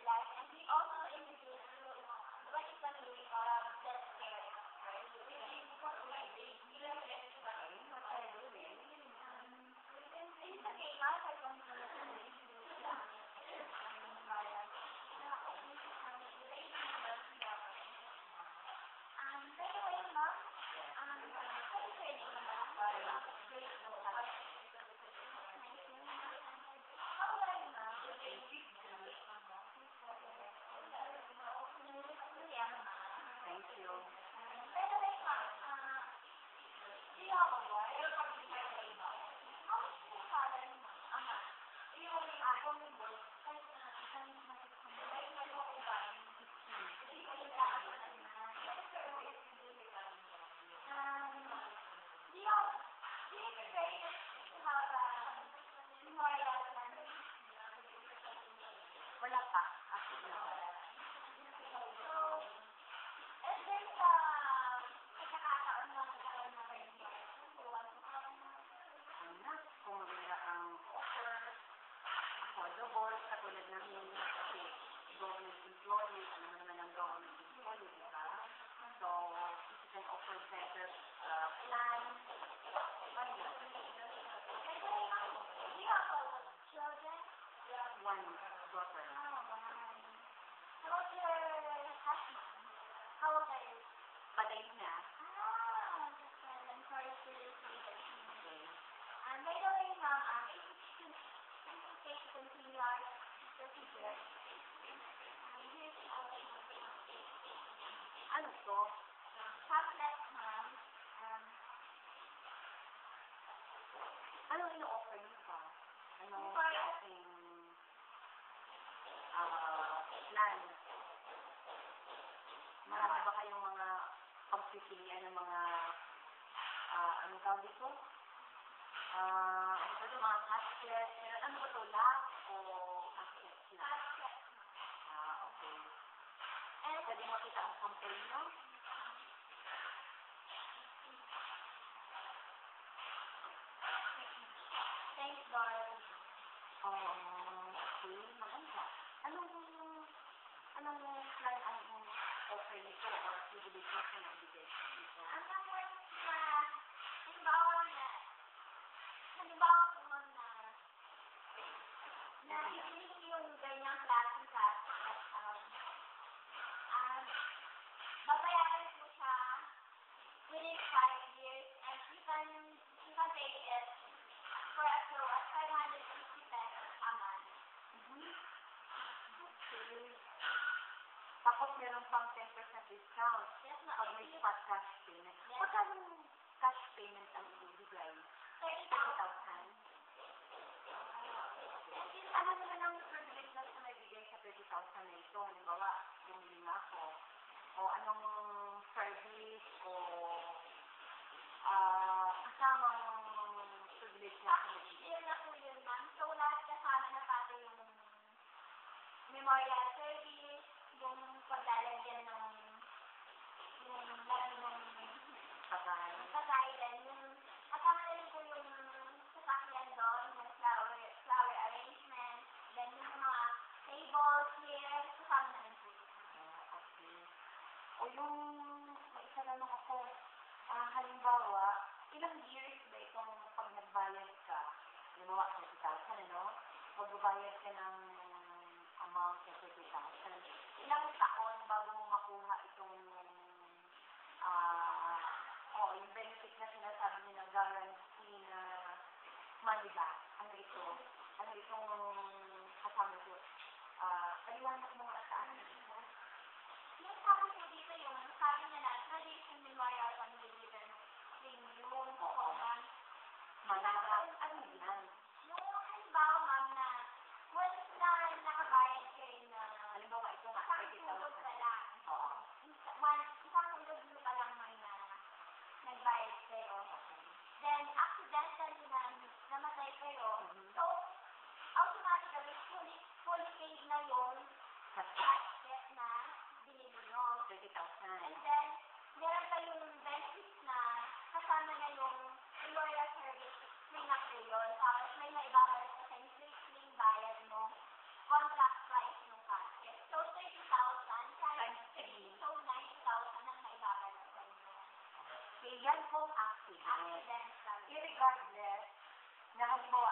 life, and he also introduced what is the meaning of self-care. It's okay, not I don't by the way, Mom, what's your name, Mom? How old are you, Mom? Thank you. By the way, Mom, do you have a boy? How much is your father, Mom? Do you experience to have a memorial service? Wala pa. Actually, So, if there's a pagkakataon na magkaroon na kayo ng you want to have anak, kung maganda ang offer, affordable, katulad namin kasi government employee, ano naman ang government employee, di ba? So, if you can offer better plan, why not? Do you have children? One daughter. Oh, wow. How about your husband? How old are you? Patay na. That's right. I'm sorry to say this. Okay. By the way, Mom, it's okay to continue our procedure. Here's Ano to? chocolate, Mom. Anong ino-offer niyo pa? Anong For- klaseng plan? Marami ba kayong mga pagpipilian ng mga anong tawag dito? Ano ba ito? Mga casket? Ano ba ito? Lap o casket sila? chocolate. Okay. And Pwede makita ang sample nyo? thanks, Dorothy. Okay. Maganda. Anong plan ang offer nito or civilization ang bigay nito? Ang naman na, halimbawa po, Ma'am, na hindi yung ganyang klaseng chocolate, babayaran po siya within 5 years, and you can pay it for as low as 550 pesos a month. Okay. Tapos meron pang 10% discount Yes, pag may spot cash payment. Yes. Magkano cash payment ang ibibigay? 30,000. 30,000? Ano naman ang privilege na sa nagbigay sa 30,000 na ito? Halimbawa, bumili nga ako. O anong service o kasamang privilege na ako nagbigay? Yun na po yun, Ma'am. So, lahat kasama na pati yung memorial service, yung paglalagyan ng lagi ng pagkain, yung kasama na rin po yung sasakyan doon, yung flower arrangement, then yung mga tables, chairs, kasama na rin po yun. Okay. O yung, isa na lang ako, halimbawa, ilang years ba itong pag nagbayad ka? Halimbawa, 30,000, ano? Magbabayad ka ng amount na 30,000. Ilang taon bago mo makuha itong yung benefit na sinasabi niyo na guarantee na money back. Ano ito? Ano itong kasama ito? Paliwanag mo nga sa akin ito. Yung sabi po dito, yung sabi niya na tradition memorial family return renewal po, Ma'am. Ano yan? Yung halimbawa, Ma'am, na once na nakabayad kayo na Halimbawa, ito nga, isang tulog 30,000. pa lang. Oo. Isang tulog nyo pa lang, Ma'am, na nagbayad kayo. Then, accidentally na namatay kayo. So, automatically, fully paid na yung cash debt na binili nyo. 30,000. And then, meron pa yung benefits na kasama na yung memorial service, free na po yun. Tapos may naibabalik pa sa yung bayad mo, contract price ng casket. yan pong accident. Accidental. Irregardless na halimbawa,